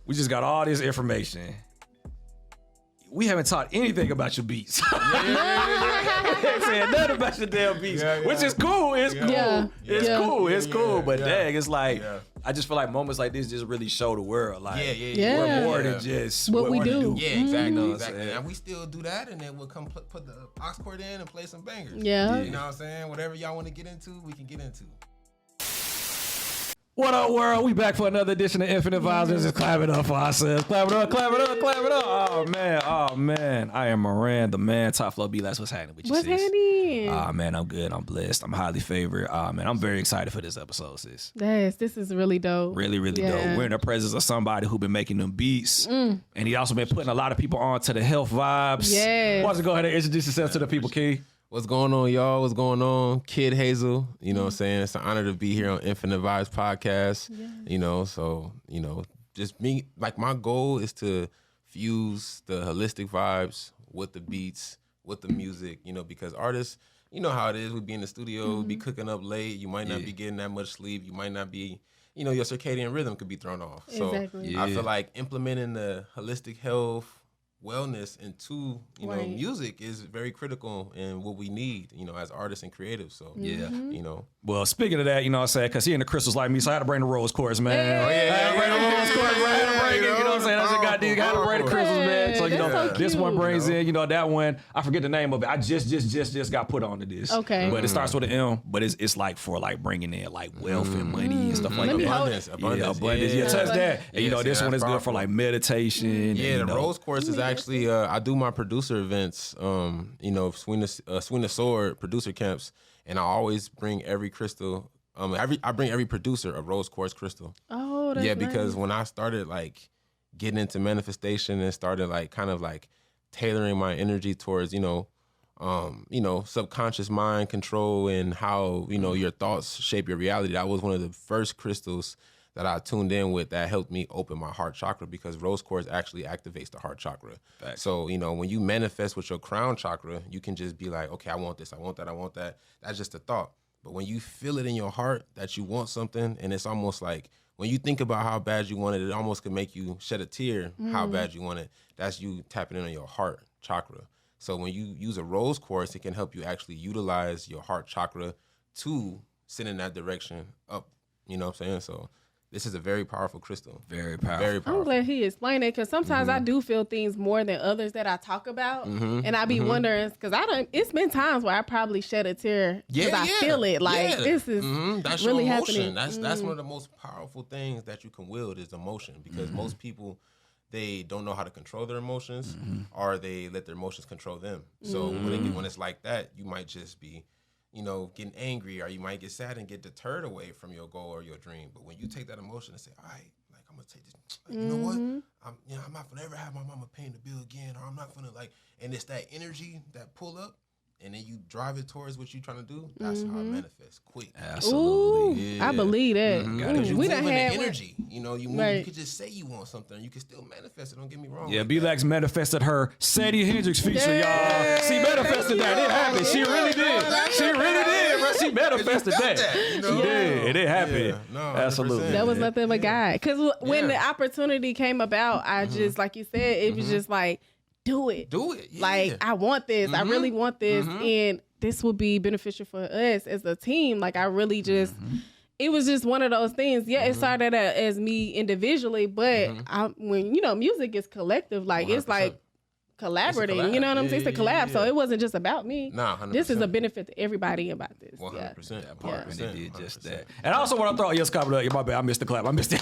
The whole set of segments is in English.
we just got all this information. We haven't taught anything about your beats. Saying nothing about your damn beats, which is cool. It's cool. It's cool. But dang, it's like I just feel like moments like this just really show the world, like we're more than just what we do. Yeah, exactly. And we still do that, and then we'll come put the aux cord in and play some bangers. Yeah. You know what I'm saying? Whatever y'all want to get into, we can get into. What up, world? We back for another edition of Infinite Vibes. Just clap it up for ourselves. Clap it up, clap it up, clap it up. Oh, man. I am Moran, the man. Top Flow B-Less. What's happening with you, What's sis? happening? Man, I'm good. I'm blessed. I'm highly favored. Man, I'm very excited for this episode, sis. Yes, this is really dope. Really, really dope. We're in the presence of somebody who been making them beats. And he also been putting a lot of people on to the health vibes. Yes. Why don't you go ahead and introduce yourself to the people, Key? What's going on, y'all? What's going on? Kiz Hazel. You know what I'm saying? It's an honor to be here on Infinite Vibes Podcast. Yeah. You know, so, you know, just me, like my goal is to fuse the holistic vibes with the beats, with the music, you know, because artists, you know how it is. We be in the studio, we be cooking up late. You might not be getting that much sleep. You might not be, you know, your circadian rhythm could be thrown off. Exactly. So I feel like implementing the holistic health, wellness into music is very critical in what we need, you know, as artists and creatives. So you know. Well, speaking of that, you know what I'm saying, because he in the crystals like me, so I had to bring the rose quartz, man. I had to bring the rose quartz, man. I had to bring it, you know what I'm saying? I just got these, got to bring the crystals, man. So, you know, so this one brings in, you know, that one, I forget the name of it. I just got put onto this. Okay. But it starts with an M, but it's like for like bringing in like wealth and money and stuff like that. Abundance. Yeah, touch that. And, you know, this one is good for like meditation. Yeah, the rose quartz is actually, I do my producer events, you know, Swing the Sword producer camps, and I always bring every crystal, I bring every producer a rose quartz crystal. Oh, that's because nice. when I started like getting into manifestation and started like kind of like tailoring my energy towards, you know, subconscious mind control and how, you know, your thoughts shape your reality. That was one of the first crystals that I tuned in with that helped me open my heart chakra, because rose quartz actually activates the heart chakra. Thanks. So, you know, when you manifest with your crown chakra, you can just be like, okay, I want this, I want that, I want that. That's just a thought. But when you feel it in your heart that you want something, and it's almost like when you think about how bad you want it, it almost can make you shed a tear how bad you want it. That's you tapping in on your heart chakra. So when you use a rose quartz, it can help you actually utilize your heart chakra to send in that direction up. You know what I'm saying? So this is a very powerful crystal. Very powerful. Very powerful. I'm glad he explained it, because sometimes I do feel things more than others that I talk about, and I be wondering, because it's been times where I probably shed a tear because I feel it. Like this is that's really your emotion. happening. That's one of the most powerful things that you can wield is emotion, because most people, they don't know how to control their emotions, or they let their emotions control them. So when it's like that, you might just be, you know, getting angry, or you might get sad and get deterred away from your goal or your dream. But when you take that emotion and say, all right, like, I'm gonna take this, like, you know what? I'm not gonna ever have my mama paying the bill again, or I'm not gonna like, and it's that energy, that pull up, and then you drive it towards what you're trying to do. That's how it manifests quick. Absolutely. I believe that. Because you We move done in the had energy. You know, you move. Right. You could just say you want something. You can still manifest it. Don't get me wrong. Yeah, B-Lax manifested her Sadie Hendrix feature, y'all. She manifested that. It happened. She really did. She really did, bro. She manifested that. You know? She did. It happened. Yeah. No, absolutely. That was nothing but God. Because when the opportunity came about, I just, like you said, it was just like, do it. Do it. Yeah. Like, I want this. I really want this. And this will be beneficial for us as a team. Like, I really just, it was just one of those things. Yeah, it started out as me individually, but when, you know, music is collective, like, 100%. It's like collaborating, you know what I'm saying? It's a collab. So it wasn't just about me. Nah, 100%. This is a benefit to everybody about this. 100%. And they did just that. And I also want to throw, my bad, I missed the clap. I missed it.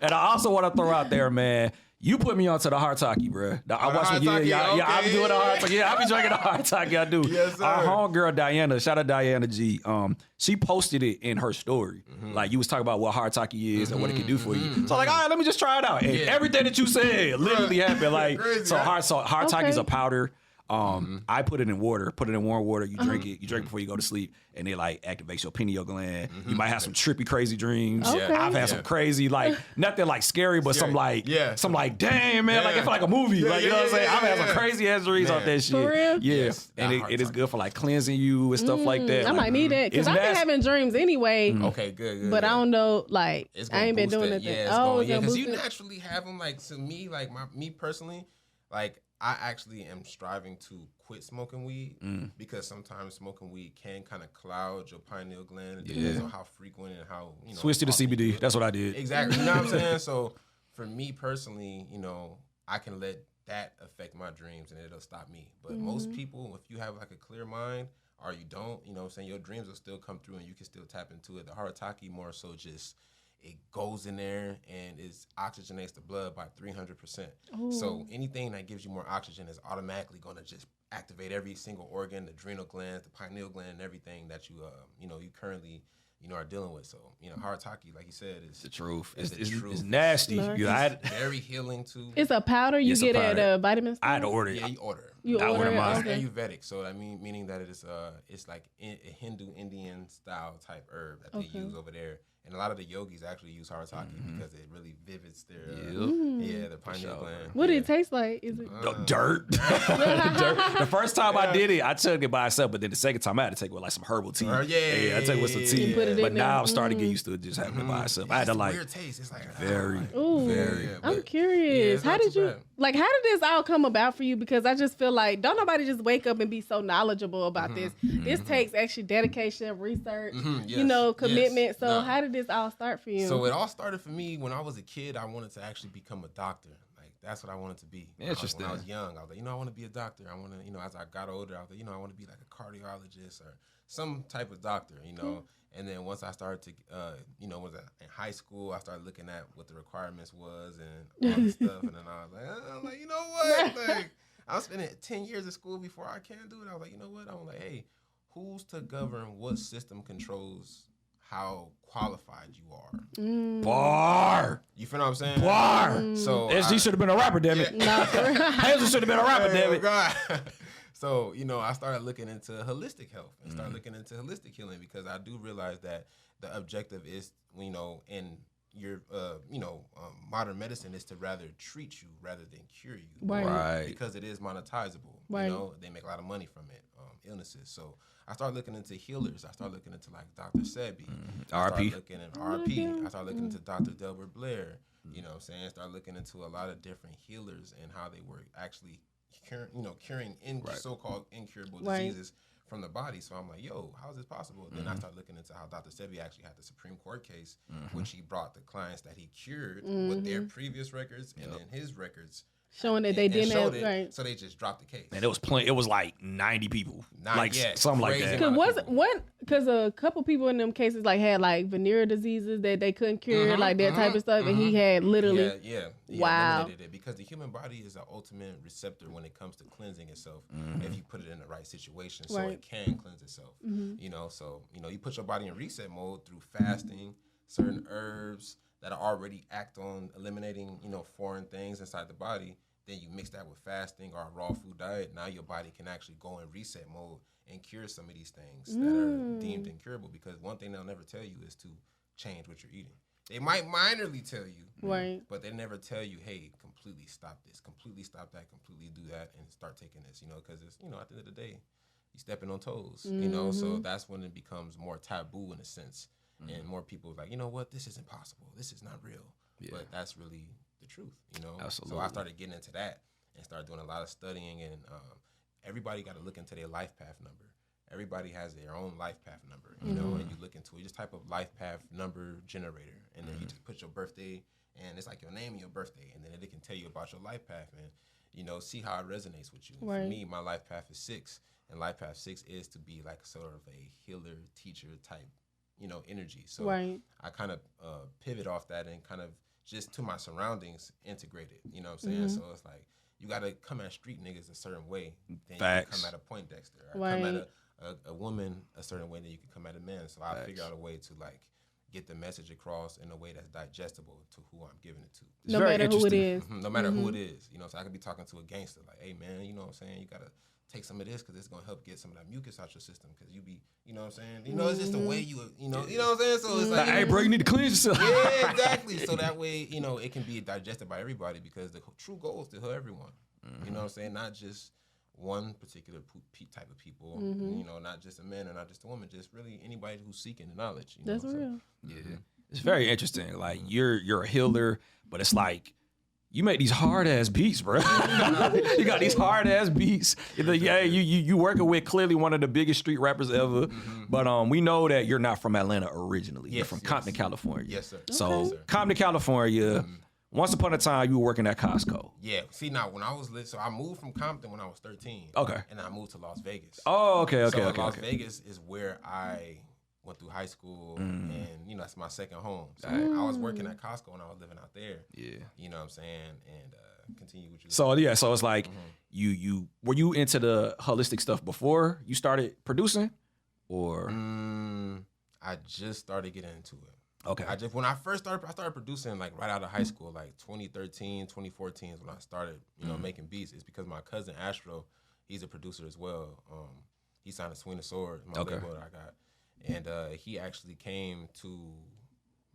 And I also want to throw out there, man, you put me onto the hard talkie, bro. I watch I be doing the hard talkie. Yeah, I be drinking the hard talkie. I do. Yes, sir. Our homegirl Diana, shout out Diana G. She posted it in her story. Like, you was talking about what hard talkie is and what it can do for you. So like, all right, let me just try it out. And everything that you said literally happened. Like, so hard talkie is a powder. I put it in water, put it in warm water. You drink it. You drink before you go to sleep, and it like activates your pineal gland. You might have some trippy, crazy dreams. Okay. I've had some crazy, like nothing like scary, but some like, damn man, like it felt like a movie. Like you know what I'm saying? I've had some crazy ass dreams off that shit. For real? Yeah, Yes. and it is good for like cleansing you and stuff like that. I might need that because I've been having dreams anyway. Okay, good. But I don't know, like I ain't been doing it. nothing. Yeah, because you naturally have them. Like to me, like me personally, like I actually am striving to quit smoking weed because sometimes smoking weed can kind of cloud your pineal gland. It depends on how frequent and how switch to the CBD. That's what I did. Exactly. You know what I'm saying? So for me personally, I can let that affect my dreams and it'll stop me. But most people, if you have like a clear mind or you don't, you know what I'm saying, your dreams will still come through and you can still tap into it. The Harataki more so just it goes in there and it oxygenates the blood by 300%. So anything that gives you more oxygen is automatically going to just activate every single organ, the adrenal glands, the pineal gland, and everything that you currently are dealing with. So Harataki, like you said, is the truth. It's nasty. Nice. Very healing too. It's a powder you get at a vitamin store? I had to order it. Yeah, you order it. You order it? Okay. Ayurvedic, so I mean, meaning that it's like a Hindu Indian style type herb that they use over there. And a lot of the yogis actually use Harataki because it really vivids their their pineal gland. What did it taste like? Is it dirt? Dirt. The first time I did it, I took it by itself, but then the second time I had to take it with like some herbal tea. I took it with some tea. But now I'm starting to get used to it just having it by itself. I had to like weird taste. It's like very. I'm curious. How did this all come about for you? Because I just feel like don't nobody just wake up and be so knowledgeable about this. This takes actually dedication, research, commitment. So how did this all start for you? So it all started for me when I was a kid. I wanted to actually become a doctor. Like that's what I wanted to be. Interesting. When I was young, I was like, I want to be a doctor. I want to, as I got older, I was like, I want to be like a cardiologist or some type of doctor, And then once I started to, was in high school, I started looking at what the requirements was and all this stuff. And then I was like, you know what? Like, I was spending 10 years of school before I can do it. I was like, you know what? I'm like, hey, who's to govern what system controls how qualified you are? Bar. You feel what I'm saying? Bar. So SG should have been a rapper, damn it. Hazel should have been a rapper, damn it. God. So, I started looking into holistic health and started looking into holistic healing because I do realize that the objective is, in your, modern medicine is to rather treat you rather than cure you. Right. Because it is monetizable. Right. They make a lot of money from it, illnesses. So I started looking into healers. I started looking into like Dr. Sebi. I started looking at RP. I started looking into Dr. Delbert Blair. You know what I'm saying? Started looking into a lot of different healers and how they were actually curing so-called incurable diseases from the body. So I'm like, yo, how is this possible? Then I started looking into how Dr. Sebi actually had the Supreme Court case, which he brought the clients that he cured with their previous records and then his records. Showing that they didn't have, right. So they just dropped the case. And it was plenty. It was like 90 people. Something like that. Because a couple people in them cases like had like venereal diseases that they couldn't cure, like that type of stuff. And he had literally. Wow. Eliminated it because the human body is the ultimate receptor when it comes to cleansing itself. If you put it in the right situation, so it can cleanse itself. So you put your body in reset mode through fasting, certain herbs that already act on eliminating, foreign things inside the body. Then you mix that with fasting or a raw food diet. Now your body can actually go in reset mode and cure some of these things that are deemed incurable. Because one thing they'll never tell you is to change what you're eating. They might minorly tell you, but they never tell you, hey, completely stop this, completely stop that, completely do that, and start taking this, because it's, at the end of the day, you're stepping on toes, so that's when it becomes more taboo in a sense. And more people are like, you know what, this isn't possible. This is not real. Yeah. But that's really the truth, Absolutely. So I started getting into that and started doing a lot of studying. And everybody got to look into their life path number. Everybody has their own life path number, and you look into it. You just type of life path number generator. And then you just put your birthday, and it's like your name and your birthday. And then it can tell you about your life path and, see how it resonates with you. For me, my life path is 6. And life path 6 is to be like sort of a healer, teacher type energy. So I kind of pivot off that and kind of just to my surroundings integrate it. You know what I'm saying? So it's like you got to come at street niggas a certain way. Then you can come at a Poindexter. Or come at a woman a certain way, then you can come at a man. So I figure out a way to like get the message across in a way that's digestible to who I'm giving it to. It's no very matter who it interesting. is. No matter who it is, you know, so I could be talking to a gangster like, hey man, you know what I'm saying? You gotta take some of this because it's gonna help get some of that mucus out your system because you be, you know what I'm saying? You know, it's just the way you know what I'm saying? So it's like, Hey, bro, you need to cleanse yourself. yeah, exactly. So that way, you know, it can be digested by everybody because the true goal is to help everyone. You know what I'm saying? Not just one particular type of people, you know, not just a man or not just a woman, just really anybody who's seeking the knowledge. You know? That's real. Yeah. It's very interesting. Like you're a healer, but it's like you make these hard ass beats, bro. You got these hard ass beats. Yeah, you working with clearly one of the biggest street rappers ever. But we know that you're not from Atlanta originally. You're from Compton, California. Yes, sir. So Yes, sir. Compton, California. Once upon a time, you were working at Costco. Yeah. See, now when I was so I moved from Compton when I was 13. Okay. And I moved to Las Vegas. Oh, okay. So Las Vegas is where I went through high school, and you know that's my second home. So I was working at Costco and I was living out there. Yeah. You know what I'm saying? And continue with you. So yeah, so it's like you were you into the holistic stuff before you started producing, or I just started getting into it. okay, When I started producing like right out of high school, like 2013, 2014 is when I started, you know, making beats. It's because my cousin Astro, he's a producer as well. He signed a Swing the Sword, my label that I got. And he actually came to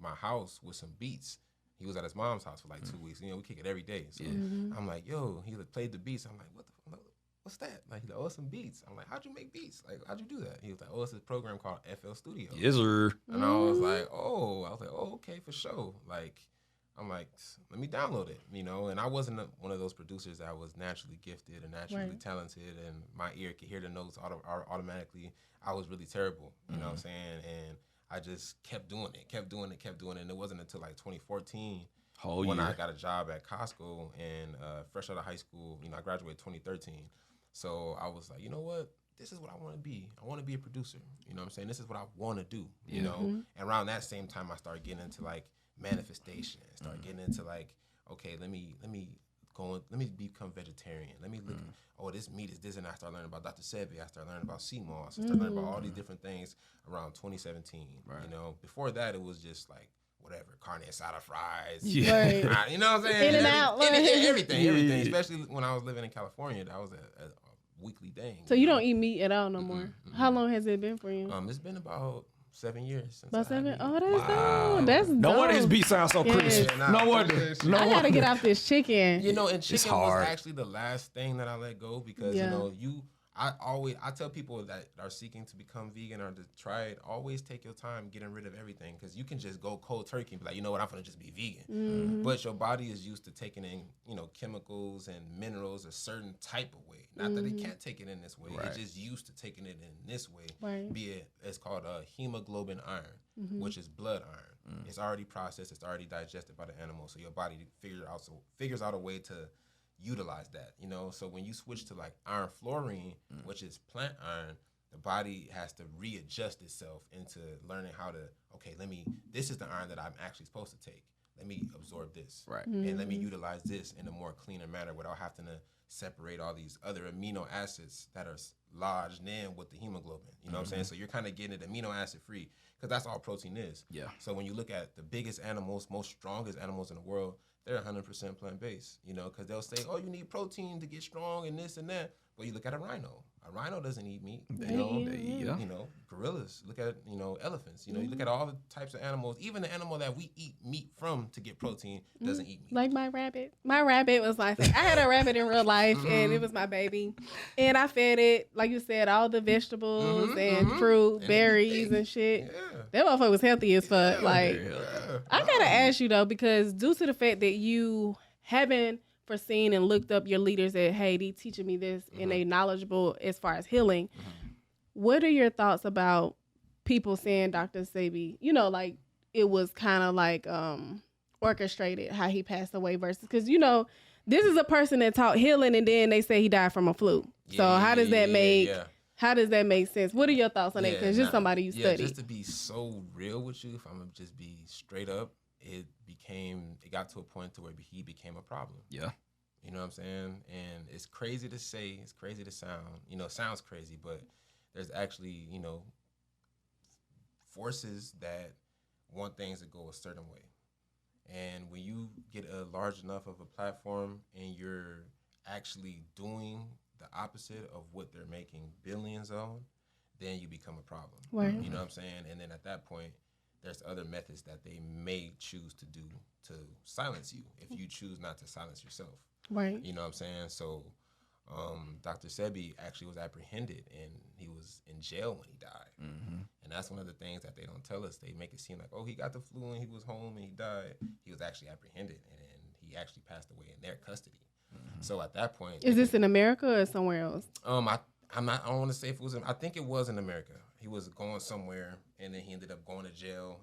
my house with some beats. He was at his mom's house for like 2 weeks. You know, we kick it every day. So I'm like, yo, he played the beats. I'm like, what's that? Like, he's like, oh, some beats. I'm like, how'd you make beats? Like, how'd you do that? He was like, oh, it's a program called FL Studio. yes sir. And I was like, oh, okay, for sure. Like, I'm like, let me download it, you know? And I wasn't one of those producers that was naturally gifted and naturally talented, and my ear could hear the notes automatically. I was really terrible, you know what I'm saying? And I just kept doing it. And it wasn't until like 2014 when I got a job at Costco and fresh out of high school, you know, I graduated 2013. So I was like, you know what? This is what I want to be. I want to be a producer. You know what I'm saying? This is what I want to do, you know? And around that same time, I started getting into like manifestation, started getting into like, okay, let me become vegetarian. Let me look, oh, this meat is this, and I started learning about Dr. Sebi. I started learning about sea moss. I started learning about all these different things around 2017. You know, before that, it was just like, whatever, carne asada, fries. Right. You know what I'm saying? In and out. Everything. Especially when I was living in California, that was a weekly thing. So you don't eat meat at all no more? How long has it been for you? It's been about 7 years since About 7? Oh, that's Wow. dope. That's No dope. wonder his beat sounds so crisp. Yeah, No wonder. I gotta get off this chicken. You know, and chicken hard. was actually the last thing that I let go because you know I tell people that are seeking to become vegan or to try it, always take your time getting rid of everything because you can just go cold turkey and be like, you know what, I'm gonna just be vegan. But your body is used to taking in, you know, chemicals and minerals a certain type of way. Not that it can't take it in this way. It's just used to taking it in this way. Right. Be it, it's called hemoglobin iron, which is blood iron. It's already processed. It's already digested by the animal. So your body figures out a way to utilize that, you know. So when you switch to like iron fluorine, which is plant iron, the body has to readjust itself into learning how to, this is the iron that I'm actually supposed to take. Let me absorb this. Right. And let me utilize this in a more cleaner manner without having to separate all these other amino acids that are lodged in with the hemoglobin. You know what I'm saying? So you're kind of getting it amino acid free because that's all protein is. Yeah. So when you look at the biggest animals, most strongest animals in the world, they're 100% plant-based, you know, because they'll say, oh, you need protein to get strong and this and that. But you look at a rhino. A rhino doesn't eat meat. You know, gorillas. Look at, you know, elephants. You know, you look at all the types of animals. Even the animal that we eat meat from to get protein doesn't eat meat. Like my rabbit. My rabbit was like, I had a rabbit in real life, and it was my baby. And I fed it, like you said, all the vegetables and fruit, and berries and shit. Yeah. That motherfucker was healthy as fuck. Like, Yeah. I gotta ask you though, because due to the fact that you haven't foreseen and looked up your leaders that, hey, they teaching me this and they knowledgeable as far as healing, what are your thoughts about people saying Dr. Sebi, you know, like it was kind of like orchestrated how he passed away versus, because, you know, this is a person that taught healing and then they say he died from a flu. So how does that make how does that make sense? What are your thoughts on that? Because you're somebody you study. Just to be so real with you, if I'm gonna just be straight up, it got to a point to where he became a problem. Yeah. You know what I'm saying? And it's crazy to say, it's crazy to sound, you know, it sounds crazy, but there's actually, you know, forces that want things to go a certain way. And when you get a large enough of a platform and you're actually doing the opposite of what they're making billions on, then you become a problem. Right. You know what I'm saying? And then at that point, there's other methods that they may choose to do to silence you if you choose not to silence yourself. Right. You know what I'm saying? So Dr. Sebi actually was apprehended and he was in jail when he died. Mm-hmm. And that's one of the things that they don't tell us. They make it seem like, oh, he got the flu and he was home and he died. He was actually apprehended and he actually passed away in their custody. Mm-hmm. So at that point, is this in America or somewhere else? I don't want to say if it was. I think it was in America. He was going somewhere, and then he ended up going to jail.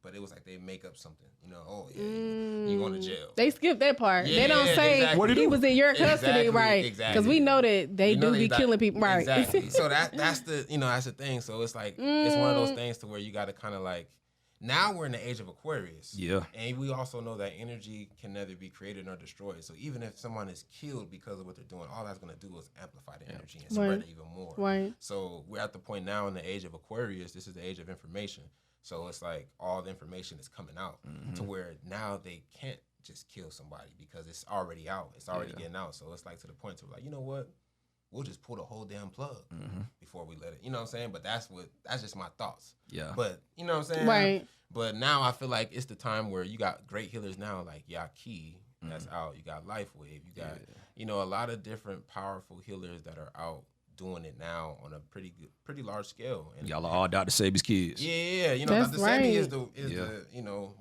But it was like they make up something, you know. Oh yeah, you going to jail. They skip that part. Yeah, they don't say exactly. What did he he was in your custody, right? Exactly. Because we know that they do be killing people, right? Exactly. So that's the that's the thing. So it's like it's one of those things to where you got to kind of like. Now we're in the age of Aquarius. Yeah. And we also know that energy can neither be created nor destroyed. So even if someone is killed because of what they're doing, all that's going to do is amplify the energy and spread it even more. Right. So we're at the point now in the age of Aquarius. This is the age of information. So it's like all the information is coming out to where now they can't just kill somebody because it's already out. It's already getting out. So it's like to the point to like, you know what? We'll just pull the whole damn plug before we let it. You know what I'm saying? But that's just my thoughts. Yeah. But you know what I'm saying? Right. But now I feel like it's the time where you got great healers now, like Yaki, that's out. You got LifeWave. You got, a lot of different powerful healers that are out doing it now on a pretty large scale. And y'all are all Dr. Sebi's kids. Yeah. That's Dr. right. Sebi is the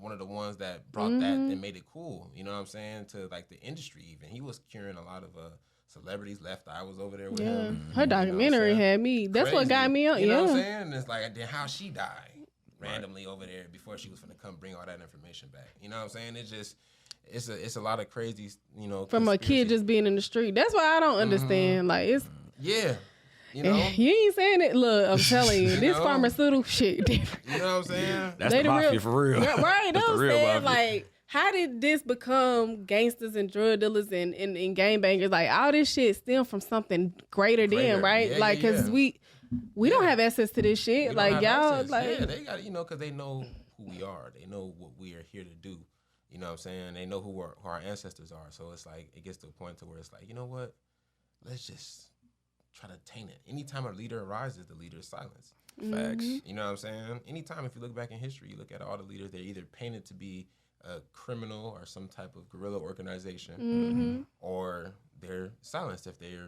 one of the ones that brought that and made it cool. You know what I'm saying? To like the industry even. He was curing a lot of celebrities. Left Eye was over there with him. Her documentary had me. That's Crazy. what got me on. You know what I'm saying? And it's like, then how she died randomly over there before she was going to come bring all that information back. You know what I'm saying? It's just, it's a lot of crazy, from a kid just being in the street. That's why I don't understand. Like it's you know. You ain't saying it. Look, I'm telling you, this pharmaceutical shit different. You know what I'm saying? That's the mafia for real. Yeah, right. That's I'm the real saying mafia. like. How did this become gangsters and drug dealers and gangbangers? Like all this shit stem from something greater than, right? Yeah, like, cause we don't have access to this shit. Like y'all, access. like they got cause they know who we are. They know what we are here to do. You know what I'm saying? They know who our ancestors are. So it's like it gets to a point to where it's like, you know what? Let's just try to taint it. Anytime a leader arises, the leader is silenced. Facts. You know what I'm saying? Anytime if you look back in history, you look at all the leaders, they're either painted to be a criminal or some type of guerrilla organization, or they're silenced if they're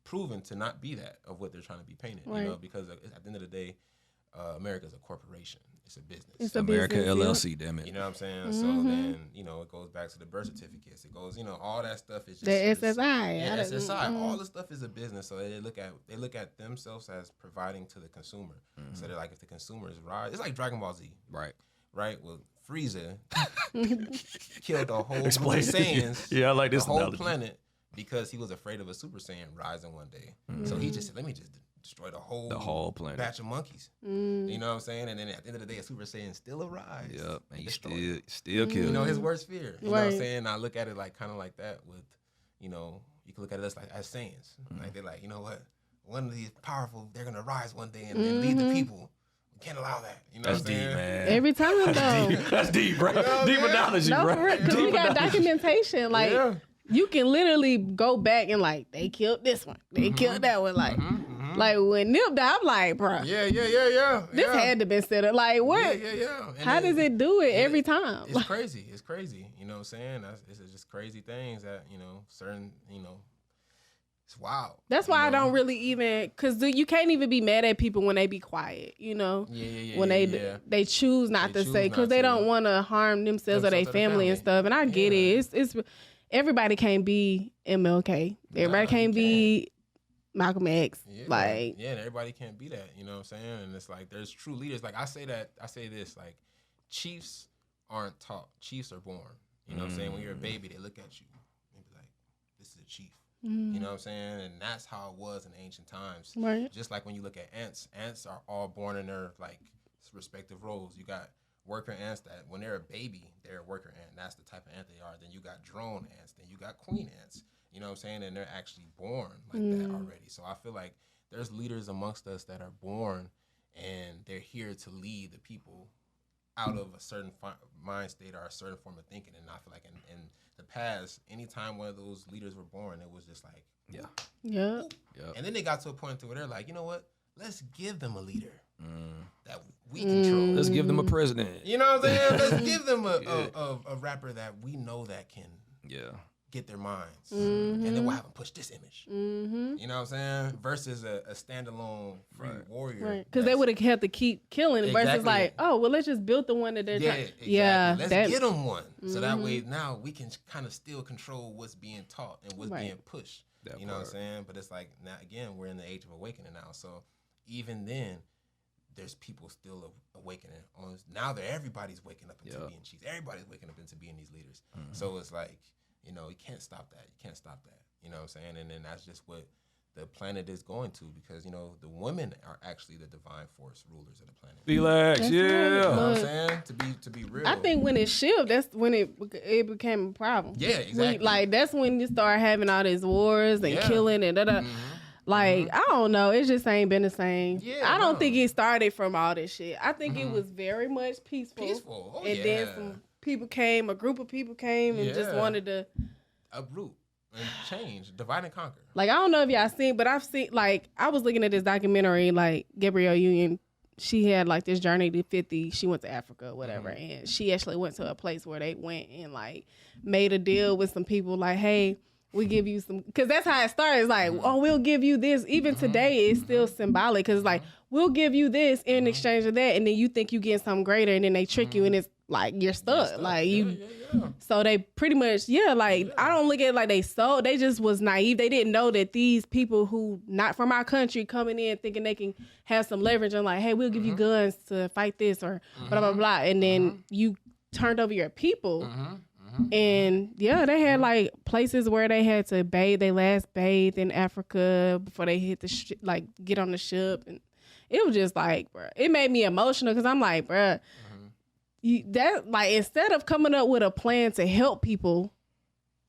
proven to not be that of what they're trying to be painted. Right. Because at the end of the day, America's a corporation. It's a business. it's a America business, LLC, damn it. You know what I'm saying? So then, it goes back to the birth certificates. It goes, all that stuff is just the SSI. Yeah, SSI. All the stuff is a business. So they look at themselves as providing to the consumer. So they're like, if the consumer is right, it's like Dragon Ball Z. Right. Well, Frieza killed a whole Explain. group of Saiyans. Yeah, I like this the whole analogy. planet because he was afraid of a Super Saiyan rising one day. So he just said, let me just destroy the whole planet. batch of monkeys. You know what I'm saying? And then at the end of the day, a Super Saiyan still arise. Yep, and you Destroy him. still kill. You know, his worst fear. You know what Right. I'm saying? I look at it like kind of like that with, you can look at it as Saiyans. Like they're like, you know what? One of these powerful, they're gonna rise one day and then lead the people. We can't allow that. You know That's what I'm deep, saying? man. Every time though. That's deep, bro. Deep analogy, No, bro. for real, because we got documentation. Like you can literally go back and like they killed this one, they killed that one. Like, like when Nip died, I'm like, bro, Yeah. this had to be set up. Like what? Yeah. And How does it do it every time? It's crazy. It's crazy. You know what I'm saying? It's just crazy things that, certain, it's wild. That's why I don't really even, because you can't even be mad at people when they be quiet, Yeah. when they choose not They to say, choose because not they to. don't want to harm themselves or their Themselves or their family and family. stuff. And I get Yeah. it. It's everybody can't be MLK. Everybody Nah, can't you be Malcolm X. Yeah. Like, and everybody can't be that. You know what I'm saying? And it's like there's true leaders. Like I say this, like chiefs aren't taught. Chiefs are born. You know what I'm saying? When you're a baby, they look at you and be like, this is a chief. You know what I'm saying? And that's how it was in ancient times. Right. Just like when you look at ants, ants are all born in their like respective roles. You got worker ants that when they're a baby, they're a worker ant. That's the type of ant they are. Then you got drone ants. Then you got queen ants. You know what I'm saying? And they're actually born like that already. So I feel like there's leaders amongst us that are born and they're here to lead the people out of a certain mind state or a certain form of thinking. And I feel like in the past, anytime one of those leaders were born, it was just like, yeah. And then they got to a point to where they're like, you know what? Let's give them a leader that we control. Let's give them a president. You know what I'm saying? Let's give them a rapper that we know that can get their minds. And then we'll have them push this image. You know what I'm saying? Versus a standalone free warrior. Right. Because they would have had to keep killing versus like, oh, well, let's just build the one that they're trying. Exactly. Yeah. Let's get them one. So that way now we can kind of still control what's being taught and what's being pushed. You know what I'm saying? But it's like, now again, we're in the age of awakening now. So even then, there's people still awakening. Now that everybody's waking up into being chiefs. Everybody's waking up into being these leaders. So it's like, you know, you can't stop that. You can't stop that. You know what I'm saying? And then that's just what the planet is going to, because, you know, the women are actually the divine force rulers of the planet. Relax, You know what I'm saying? To be real. I think when it shifted, that's when it became a problem. Yeah, exactly. That's when you start having all these wars and killing and da-da. Like, I don't know. It just ain't been the same. Yeah, I don't think it started from all this shit. I think it was very much peaceful. Oh, and then some people came, a group of people came and just wanted to uproot and change, divide and conquer. Like, I don't know if y'all seen, but I've seen, like, I was looking at this documentary, like, Gabrielle Union, she had, like, this journey to 50. She went to Africa or whatever, and she actually went to a place where they went and, like, made a deal with some people, like, hey, we give you some, because that's how it started. It's like, oh, we'll give you this. Even today, it's still symbolic, because, like, we'll give you this in exchange of that, and then you think you get something greater, and then they trick you, and it's like, you're stuck. Like, you, so they pretty much, I don't look at it like they sold. They just was naive. They didn't know that these people who not from our country coming in thinking they can have some leverage and like, hey, we'll give you guns to fight this or blah, blah, blah. And then you turned over your people. And they had like places where they had to bathe. They last bathed in Africa before they hit the get on the ship. And it was just like, bruh, it made me emotional, because I'm like, bruh, instead of coming up with a plan to help people,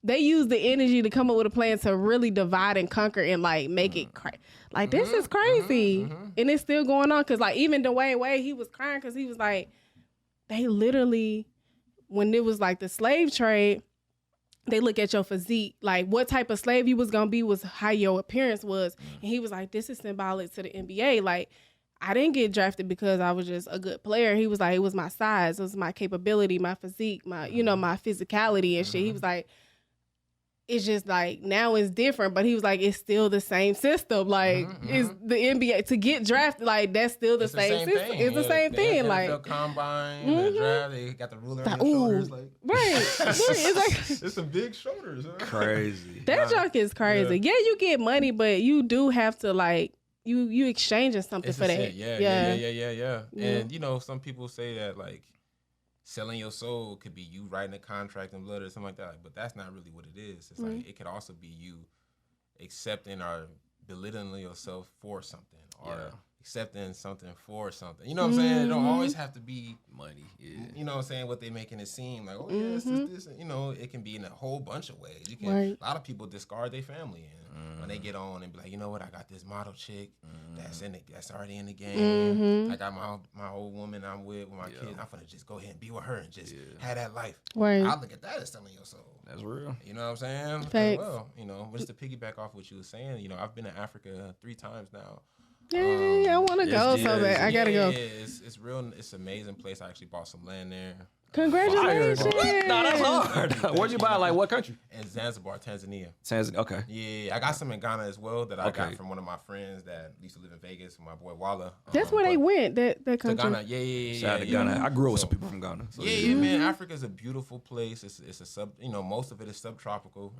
they use the energy to come up with a plan to really divide and conquer and like make it like this is crazy. And it's still going on, because like even Dwayne Wade, he was crying because he was like, they literally, when it was like the slave trade, they look at your physique, like what type of slave you was gonna be was how your appearance was. And he was like, this is symbolic to the NBA. Like, I didn't get drafted because I was just a good player. He was like, it was my size, it was my capability, my physique, my, my physicality and shit. He was like, it's just like, now it's different, but he was like, it's still the same system. Like, it's the NBA to get drafted. Like, that's still the same system. It's the same thing. The like, NFL combine, the draft, they got the ruler on their shoulders. Like, it's like, it's some big shoulders. Huh? Crazy. That junk is crazy. Yeah, you get money, but you do have to like, you exchanging something for that. Yeah. And some people say that like selling your soul could be you writing a contract in blood or something like that, but that's not really what it is. It's like it could also be you accepting or belittling yourself for something, or accepting something for something. You know what I'm saying? It don't always have to be money. Yeah. You know what I'm saying? What they making it seem like, oh yeah, this. It can be in a whole bunch of ways. You can. A lot of people discard their family, and when they get on and be like, you know what? I got this model chick that's already in the game. I got my old woman I'm with my kids. I'm gonna just go ahead and be with her and just have that life. Right. I look at that as selling your soul. That's real. You know what I'm saying? Thanks. Well, just to piggyback off what you were saying, I've been to Africa 3 times now. I want to go so bad. I gotta go. It's real. It's an amazing place. I actually bought some land there. Congratulations. No, that's hard. Where'd you buy? Like what country? In Zanzibar, Tanzania. Okay. Yeah, I got some in Ghana as well that I got from one of my friends that used to live in Vegas, my boy Walla. That's where they went, that country. To Ghana, yeah. Shout out to Ghana. I grew up with some people from Ghana. So man. Africa's a beautiful place. It's a most of it is subtropical.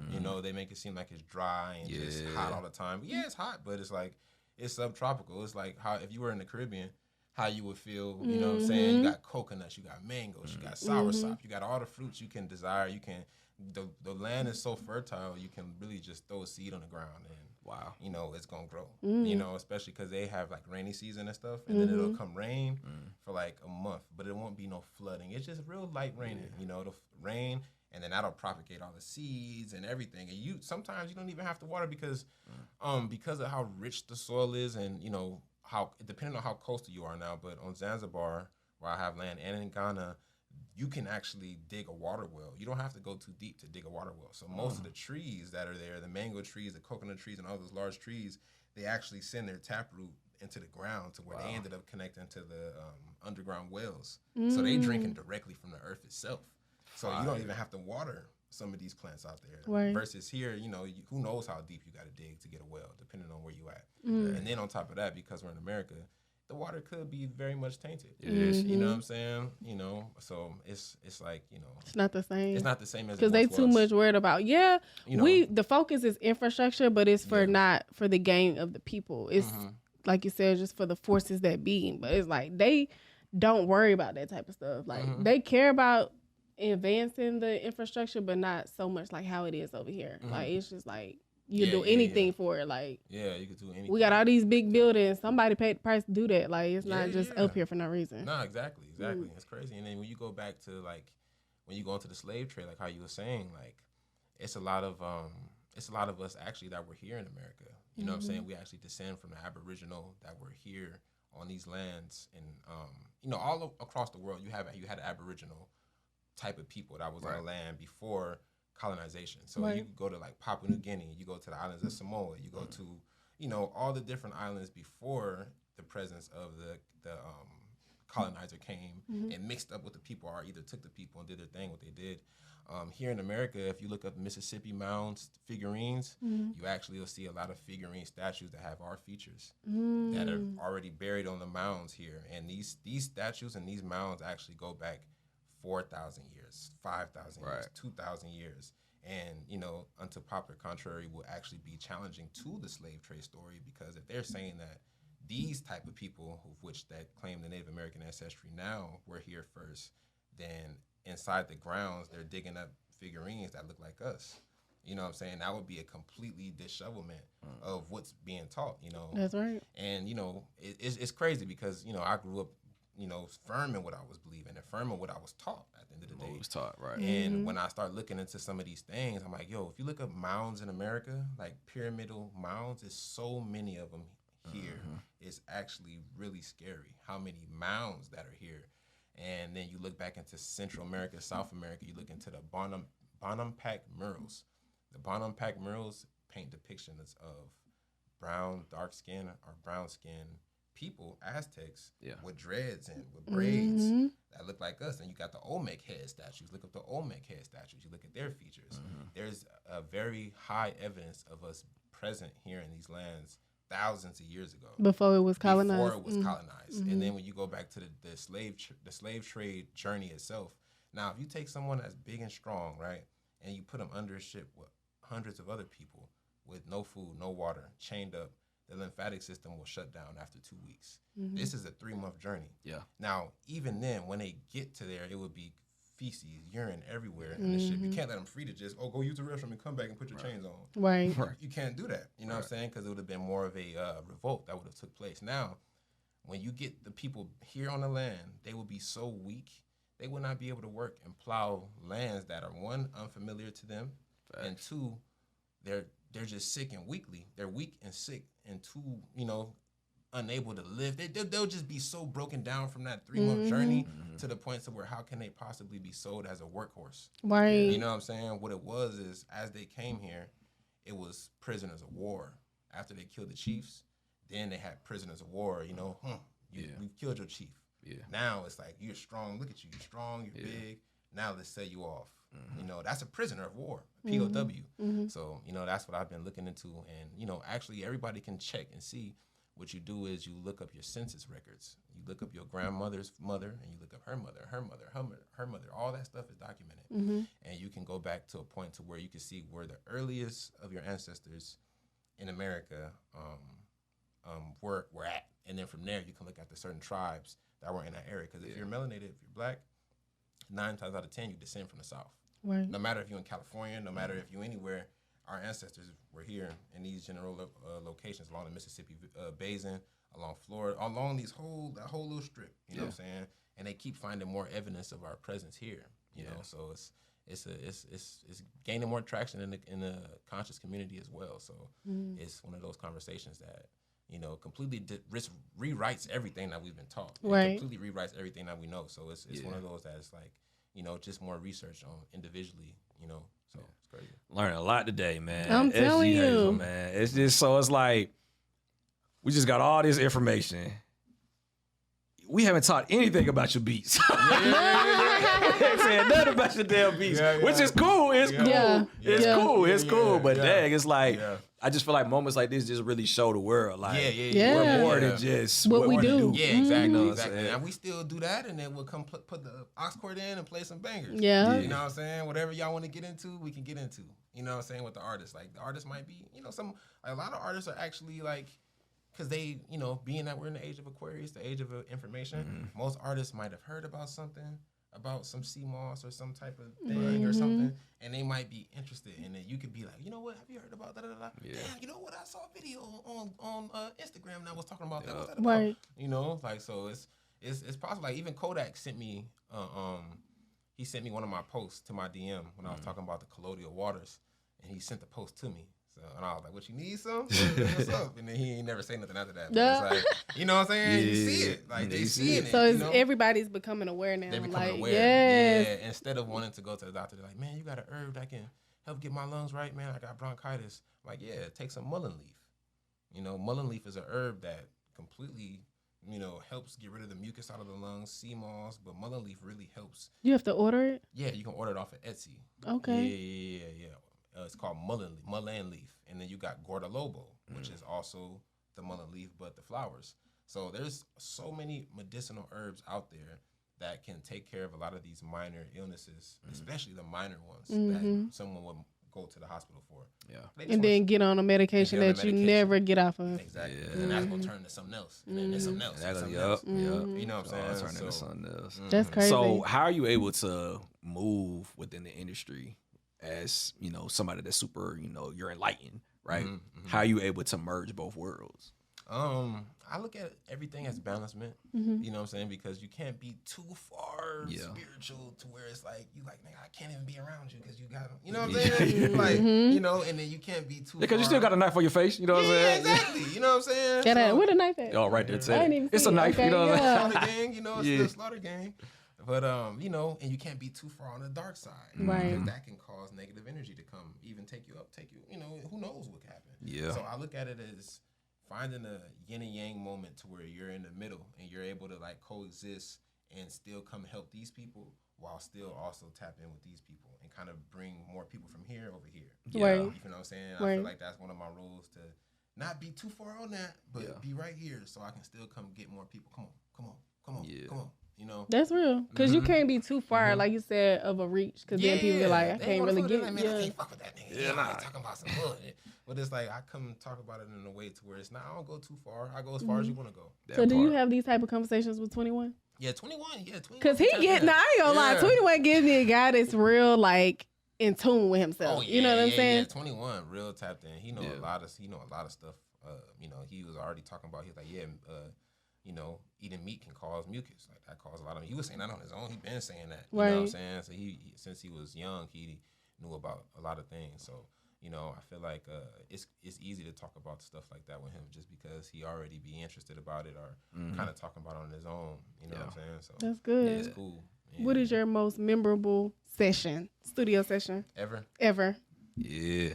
They make it seem like it's dry and just hot all the time. But it's hot, but it's like, it's subtropical. It's like how if you were in the Caribbean, how you would feel, you know what I'm saying? You got coconuts, you got mangoes, you got soursop, you got all the fruits you can desire. You can, the land is so fertile, you can really just throw a seed on the ground and wow, it's gonna grow. Especially because they have like rainy season and stuff, and then it'll come rain for like a month, but it won't be no flooding. It's just real light raining, it'll rain. And then that'll propagate all the seeds and everything. And sometimes you don't even have to water because of how rich the soil is, and how depending on how coastal you are now. But on Zanzibar, where I have land, and in Ghana, you can actually dig a water well. You don't have to go too deep to dig a water well. So most of the trees that are there, the mango trees, the coconut trees, and all those large trees, they actually send their taproot into the ground to where they ended up connecting to the underground wells. So they drinking directly from the earth itself. So you don't even have to water some of these plants out there. Right. Versus here, you know, who knows how deep you got to dig to get a well, depending on where you at. And then on top of that, because we're in America, the water could be very much tainted. It is. You know what I'm saying? You know, so it's like, you know, It's not the same. it's not the same as because they too much worried about. Yeah, You know. the focus is infrastructure, but it's for not for the gain of the people. It's like you said, just for the forces that be. But it's like they don't worry about that type of stuff. Like they care about advancing the infrastructure, but not so much like how it is over here. Like it's just like you do anything for it. Like you could do anything. we got all these big buildings. Somebody paid the price to do that. Like it's not just up here for no reason. No, exactly. It's crazy. And then when you go back to like when you go into the slave trade, like how you were saying, like it's a lot of us actually that were here in America. You know what I'm saying? We actually descend from the Aboriginal that were here on these lands, and you know, all across the world, you had Aboriginal type of people that was on the land before colonization. So you go to like Papua New Guinea, you go to the islands of Samoa, you go to, you know, all the different islands before the presence of the colonizer came and mixed up with the people, or either took the people and did their thing, what they did. Here in America, if you look up Mississippi mounds figurines, you actually will see a lot of figurine statues that have our features that are already buried on the mounds here. And these statues and these mounds actually go back 4,000 years, 5,000 years, 2,000 years. And, you know, unto popular contrary, will actually be challenging to the slave trade story, because if they're saying that these type of people, that claim the Native American ancestry now were here first, then inside the grounds, they're digging up figurines that look like us. You know what I'm saying? That would be a completely dishevelment of what's being taught, you know? That's right. And, you know, it's crazy because, you know, I grew up, you know, firm in what I was believing and firm in what I was taught at the end of the day. What was taught, right. And when I start looking into some of these things, I'm like, yo, if you look up mounds in America, like pyramidal mounds, there's so many of them here. It's actually really scary how many mounds that are here. And then you look back into Central America, South America, you look into the Bonampak murals. The Bonampak murals paint depictions of brown, dark skin or brown skin people, Aztecs, with dreads and with braids that look like us. And you got the Olmec head statues. Look up the Olmec head statues. You look at their features. There's a very high evidence of us present here in these lands thousands of years ago. Before it was colonized. And then when you go back to the slave trade journey itself, now if you take someone that's big and strong, right, and you put them under a ship with hundreds of other people with no food, no water, chained up, the lymphatic system will shut down after 2 weeks. This is a 3-month journey. Yeah. Now, even then, when they get to there, it would be feces, urine everywhere in the ship. You can't let them free to just, go use the restroom and come back and put your chains on. Right. You can't do that. You know what I'm saying? Because it would have been more of a revolt that would have took place. Now, when you get the people here on the land, they will be so weak, they will not be able to work and plow lands that are, one, unfamiliar to them, and two, they're just sick and weakly. They're weak and sick, and two, you know, unable to live. They'll just be so broken down from that 3-month journey to the point to where how can they possibly be sold as a workhorse? Right. You know what I'm saying? What it was is, as they came here, it was prisoners of war. After they killed the chiefs, then they had prisoners of war. You know, we've killed your chief. Yeah. Now it's like, you're strong. Look at you. You're strong. You're big. Now let's set you off. You know, that's a prisoner of war, POW. So, you know, that's what I've been looking into. And, you know, actually everybody can check and see. What you do is you look up your census records. You look up your grandmother's mother, and you look up her mother, her mother, her mother. All that stuff is documented. And you can go back to a point to where you can see where the earliest of your ancestors in America were at. And then from there, you can look at the certain tribes that were in that area. Because if you're melanated, if you're black, 9 times out of 10, you descend from the South. Right. No matter if you're in California, no matter if you're anywhere, our ancestors were here in these general locations along the Mississippi Basin, along Florida, along that whole little strip. You know what I'm saying? And they keep finding more evidence of our presence here. You know, so it's gaining more traction in the conscious community as well. So it's one of those conversations that you know, completely rewrites everything that we've been taught. It Right. completely rewrites everything that we know. So it's one of those that's like, you know, just more research on individually, you know. So it's crazy. Learning a lot today, man. I'm telling SG Hazel, you. man. It's just so it's like we just got all this information. We haven't taught anything about your beats. Saying nothing about your damn beats, which is cool. It's cool. Yeah. It's Yeah. cool. It's cool. But yeah. dang, it's like Yeah. I just feel like moments like this just really show the world. Like Yeah. we're more than just What we do. Yeah, exactly, Mhm. exactly. And we still do that, and then we'll come put the aux cord in and play some bangers. Yeah. You know what I'm saying? Whatever y'all want to get into, we can get into. You know what I'm saying? With the artists, like the artists might be, you know, a lot of artists are actually like, because they, you know, being that we're in the age of Aquarius, the age of information, most artists might have heard about something, about some CMOS or some type of thing or something, and they might be interested. And then you could be like, you know what? Have you heard about that? Yeah. Damn, you know what? I saw a video on Instagram that was talking about that. What's that about? Right. You know, like, so it's possible. Like, even Kodak sent me, he sent me one of my posts to my DM when I was talking about the colloidal waters, and he sent the post to me. So, and I was like, what, you need some? What's up? And then he ain't never say nothing after that. But it's like, you know what I'm saying? You see it. Like, they see it. So you it's know? everybody's becoming aware now. They're becoming like, aware. yes. Yeah. Instead of wanting to go to the doctor, they're like, man, you got an herb that can help get my lungs right, man. I got bronchitis. I'm like, yeah, take some mullein leaf. You know, mullein leaf is a herb that completely, you know, helps get rid of the mucus out of the lungs, sea moss, but mullein leaf really helps. You have to order it? Yeah, you can order it off of Etsy. Okay. Yeah. It's called mullein leaf. And then you got gordolobo, which is also the mullein leaf, but the flowers. So there's so many medicinal herbs out there that can take care of a lot of these minor illnesses, especially the minor ones that someone would go to the hospital for. Yeah. And then get on a medication that you never get off of. Exactly. And that's going to turn to something else. And then there's something else. and something else. You know what I'm saying? Turn into something else. That's crazy. So how are you able to move within the industry as, you know, somebody that's super, you know, you're enlightened, right? How are you able to merge both worlds? I look at everything as balancement. You know what I'm saying? Because you can't be too far spiritual to where it's like, you like, nigga, I can't even be around you because you got, you know what I'm saying? Like, you know, and then you can't be too Because far. you still got a knife on your face, you know what I'm saying? Exactly. You know what I'm saying? Where the knife at? Oh, right there. I didn't even It's see a it. knife, Okay, you know what I'm saying? Slaughter gang, you know, it's still slaughter gang. But, you know, and you can't be too far on the dark side. Right. Because that can cause negative energy to come, even take you up, you know, who knows what could happen. Yeah. So I look at it as finding a yin and yang moment to where you're in the middle and you're able to like coexist and still come help these people while still also tap in with these people and kind of bring more people from here over here. Right. You know what I'm saying? I feel like that's one of my roles, to not be too far on that, but be right here so I can still come get more people. Come on. You know, That's real. Because you can't be too far, like you said, of a reach. Because then people be like, I can't really get like, it. man, I can't fuck with that nigga. Yeah, I'm talking about some bullshit. But it's like, I come talk about it in a way to where it's not, I don't go too far. I go as far as you want to go. So do you have these type of conversations with 21? Yeah, 21. Yeah, 21. Because he getting, I ain't gonna lie, 21 gives me a guy that's real, like, in tune with himself. Oh, yeah, you know what I'm saying? Yeah, 21, real tapped in. He know a lot of stuff. You know, he was already talking about, he was like, you know, eating meat can cause mucus. Like, that causes a lot of, he was saying that on his own. He been saying that. You know what I'm saying? So he since he was young, he knew about a lot of things. So, you know, I feel like it's easy to talk about stuff like that with him just because he already be interested about it or kind of talking about it on his own. You know what I'm saying? So That's good. Yeah, it's cool. Yeah. What is your most memorable studio session? Ever? Yeah.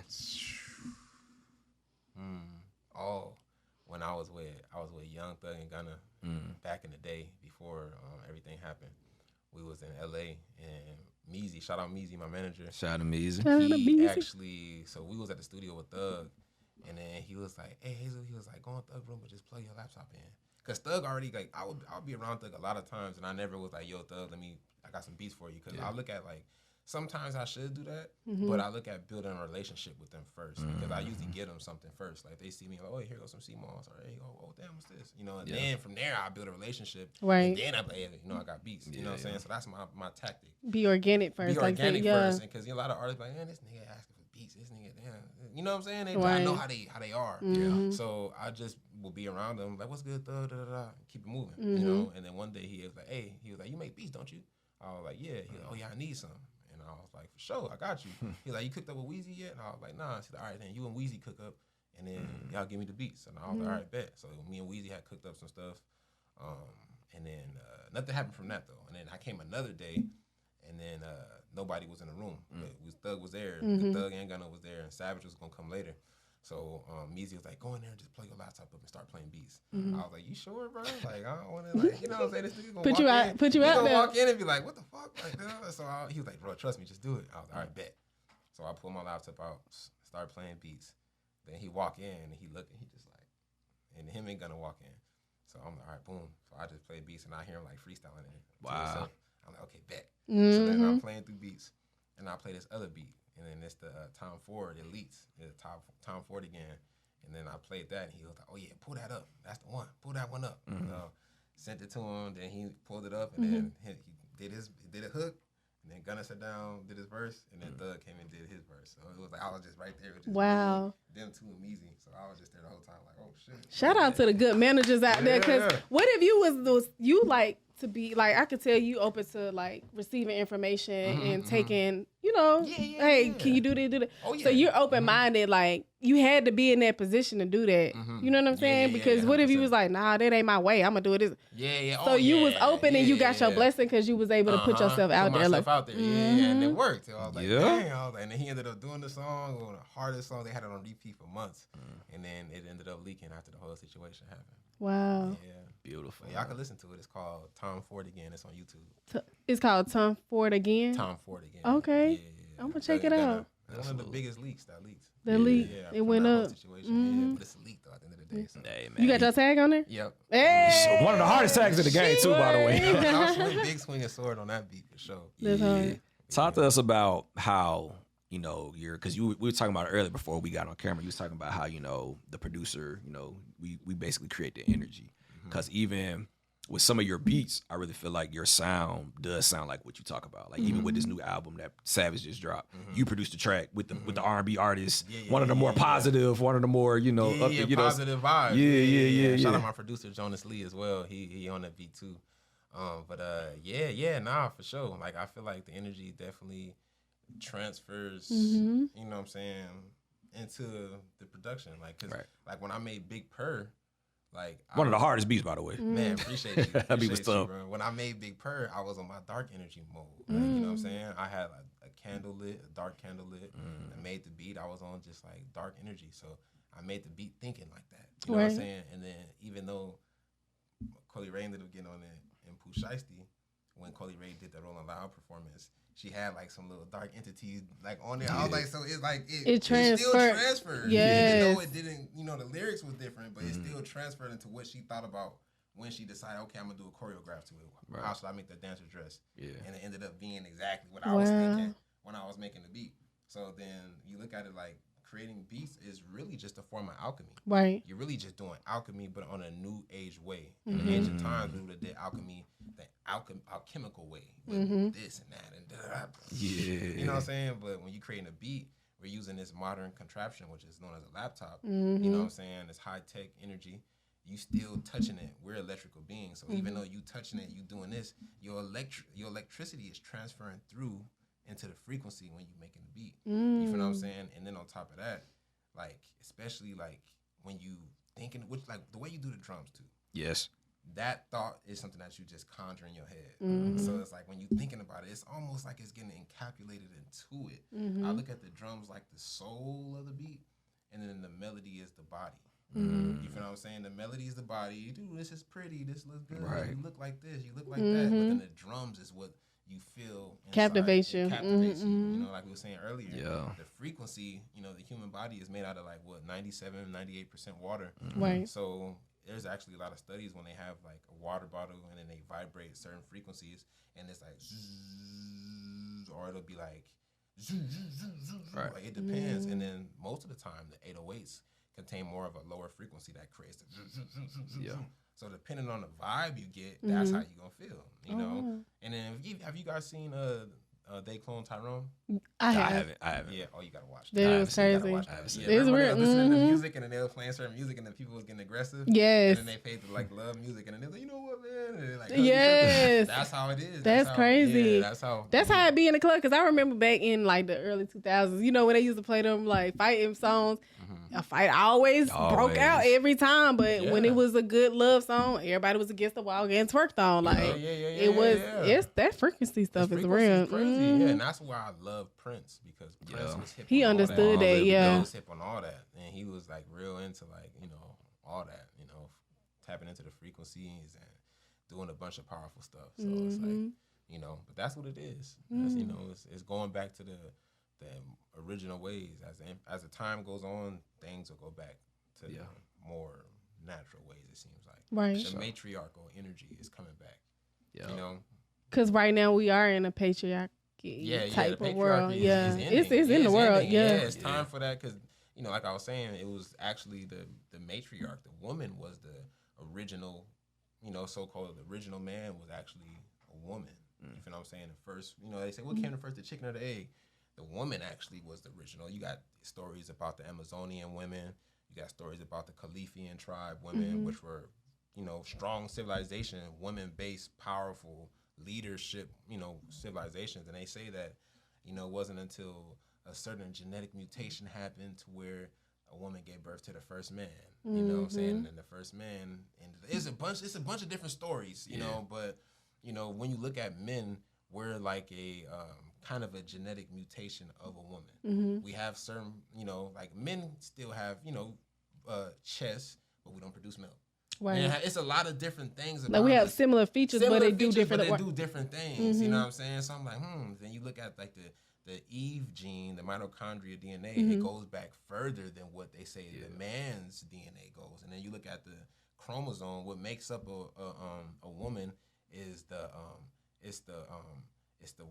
Oh, when I was with Young Thug and Gunna back in the day before everything happened. We was in LA and Meezy, shout out Meezy, my manager. Shout out to Meezy. He actually, so we was at the studio with Thug, and then he was like, "Hey Hazel," he was like, "Go in Thug room, but just plug your laptop in." Cause Thug already like I'll be around Thug a lot of times, and I never was like, "Yo, Thug, I got some beats for you." Cause I look at like. Sometimes I should do that, but I look at building a relationship with them first because I usually get them something first. Like they see me, like, oh, here goes some CMOS, or hey, oh, damn, what's this? You know, and then from there I build a relationship. Right. And then I play, you know, I got beats. You know what I'm saying? So that's my tactic. Be organic first. Be organic first, because a lot of artists like, man, this nigga asking for beats. This nigga, damn. You know what I'm saying? I know how they are. Yeah. So I just will be around them, like, what's good, keep it moving. You know. And then one day he was like, hey, you make beats, don't you? I was like, yeah. He was like, oh yeah, I need some. I was like, for sure, I got you. He's like, you cooked up with Weezy yet? And I was like, nah. He's like, all right, then you and Weezy cook up, and then y'all give me the beats. And I was like, all right, bet. So me and Weezy had cooked up some stuff, and then nothing happened from that though. And then I came another day, and then nobody was in the room. But Thug was there, Thug and Gunna was there, and Savage was gonna come later. So Meezy was like, go in there and just plug your laptop up and start playing beats. I was like, you sure, bro? Like, I don't want to, like, you know what I'm saying? This nigga gonna Put you out there. Walk in and be like, what the fuck? Like, so he was like, bro, trust me, just do it. I was like, all right, bet. So I pulled my laptop out, started playing beats. Then he walk in and he look and he just like, and him ain't gonna walk in. So I'm like, all right, boom. So I just play beats and I hear him like freestyling in it. Wow. I'm like, okay, bet. So then I'm playing through beats and I play this other beat. And then it's the Tom Ford Elites, the Tom Ford again. And then I played that, and he was like, "Oh yeah, pull that up. That's the one. Pull that one up." Sent it to him. Then he pulled it up, and then he did a hook. And then Gunna sat down, did his verse, and then Thug came and did his verse. So it was like I was just right there with just them two and Meezy. So I was just there the whole time, like, oh shit. Shout out to the good managers out there, because what if you was you like to be like, I could tell you open to like receiving information and taking, you know, hey, can you do this? Oh, yeah. So you're open minded, like you had to be in that position to do that. You know what I'm saying? Because what if you was like, nah, that ain't my way, I'm gonna do it this. So you was open and you got your blessing because you was able to put yourself out there. Like, and it worked. So I was like, dang. I was like, and then he ended up doing the song, one of the hardest songs. They had it on repeat for months, and then it ended up leaking after the whole situation happened. Wow. Yeah. Beautiful. But y'all can listen to it. It's called Tom Ford Again. It's on YouTube. It's called Tom Ford Again? Tom Ford Again. Okay. I'm going to check it out. One of the biggest leaks that leaked. The leak. It went up. But it's a leak, though, at the end of the day. So. Hey, man. You got your tag on there? Yep. Hey. One of the hardest tags in the game, too, by the way. I was big swinging sword on that beat, for sure. That's hard. Talk to us about how, you know, because we were talking about it earlier before we got on camera. You was talking about how, you know, the producer, you know, we basically create the energy. Because even with some of your beats, I really feel like your sound does sound like what you talk about. Like even with this new album that Savage just dropped, you produced the track with the R&B artist, one of the more positive, one of the more, you know, positive vibes. Yeah. Shout out my producer Jonas Lee as well. He on that beat too. For sure. Like I feel like the energy definitely transfers. You know what I'm saying, into the production. Like, cause like when I made Big Purr. Like one of the hardest beats, by the way. Man, appreciate you. That beat was tough. Bro. When I made Big Purr, I was on my dark energy mode. Like, you know what I'm saying? I had like a dark candle lit. I made the beat. I was on just like dark energy. So I made the beat thinking like that. You know what I'm saying? And then even though Coley Ray ended up getting on it and Pooh Shiesty, when Coley Ray did the Rolling Loud performance, she had like some little dark entities like on there. I was like, so it's like it still transferred. Even though it didn't, you know, the lyrics was different, but it still transferred into what she thought about when she decided, okay, I'm gonna do a choreograph to it. How should I make the dancer dress? And it ended up being exactly what I was thinking when I was making the beat. So then you look at it like creating beats is really just a form of alchemy. Right. You're really just doing alchemy, but on a new age way. In the ancient times, we would have did alchemy the alchemical way with this and that and da-da-da. You know what I'm saying? But when you're creating a beat, we're using this modern contraption, which is known as a laptop. You know what I'm saying? It's high-tech energy. You still touching it. We're electrical beings. So even though you touching it, you doing this, your electricity is transferring through into the frequency when you're making the beat. You feel what I'm saying? And then on top of that, like, especially like when you thinking, which like the way you do the drums too. Yes. That thought is something that you just conjure in your head. So it's like when you're thinking about it, it's almost like it's getting encapsulated into it. I look at the drums like the soul of the beat, and then the melody is the body. You feel what I'm saying? The melody is the body. Dude, this is pretty. This looks good. Right. You look like this. You look like that. But then the drums is what you feel captivates you. You know, like we were saying earlier. The frequency, you know, the human body is made out of like what 98% water. Right. So there's actually a lot of studies when they have like a water bottle and then they vibrate certain frequencies and it's like zzz, or it'll be like zzz, right. Like it depends. And then most of the time the 808s contain more of a lower frequency that creates the zzz. So depending on the vibe you get, that's how you gonna feel, you know. And then have you guys seen They Clone Tyrone? I I have. haven't. Yeah. Oh, you gotta watch That that. was I haven't crazy. I haven't seen Yeah, it. It's remember real. they were listening to Mhm. music and then they were playing certain music and then people was getting aggressive. Yes. And then they paid to like love music and then they was like, you know what, man? And they're like, Yes. That's how it is. That's how, crazy. Yeah, that's how. That's how it be in the club. Cause I remember back in like the early 2000s, you know, when they used to play them like fighting songs. A fight always broke out every time, but when it was a good love song, everybody was against the wall getting twerked on. Like it was, it's that frequency stuff is real. Crazy. Mhm. Yeah, and that's why I love Prince because Prince was hip. He on understood all that. He Yeah. was hip on all that, and he was like real into like all that, tapping into the frequencies and doing a bunch of powerful stuff. So it's like but that's what it is. That's, it's going back to the original ways. As the time goes on, things will go back to the more natural ways. It seems like the matriarchal energy is coming back. Yeah, Because right now we are in a patriarchy type of world. Yeah, it's in the world. Yeah, it's time for that because like I was saying, it was actually the matriarch. The woman was the original, so-called original man was actually a woman. You know what I'm saying? The first, they say what came first, the chicken or the egg? The woman actually was the original. You got stories about the Amazonian women. You got stories about the Khalifian tribe women, which were, strong civilization, women-based, powerful leadership, civilizations. And they say that, it wasn't until a certain genetic mutation happened to where a woman gave birth to the first man. You know what I'm saying? And the first man, and it's a bunch of different stories, but when you look at men, we're like a kind of a genetic mutation of a woman. We have certain, like men still have, chest, but we don't produce milk. Right. And it's a lot of different things. Like we have similar features, but they do different. But they do different things. You know what I'm saying? So I'm like, Then you look at like the Eve gene, the mitochondria DNA. It goes back further than what they say the man's DNA goes. And then you look at the chromosome. What makes up a woman is the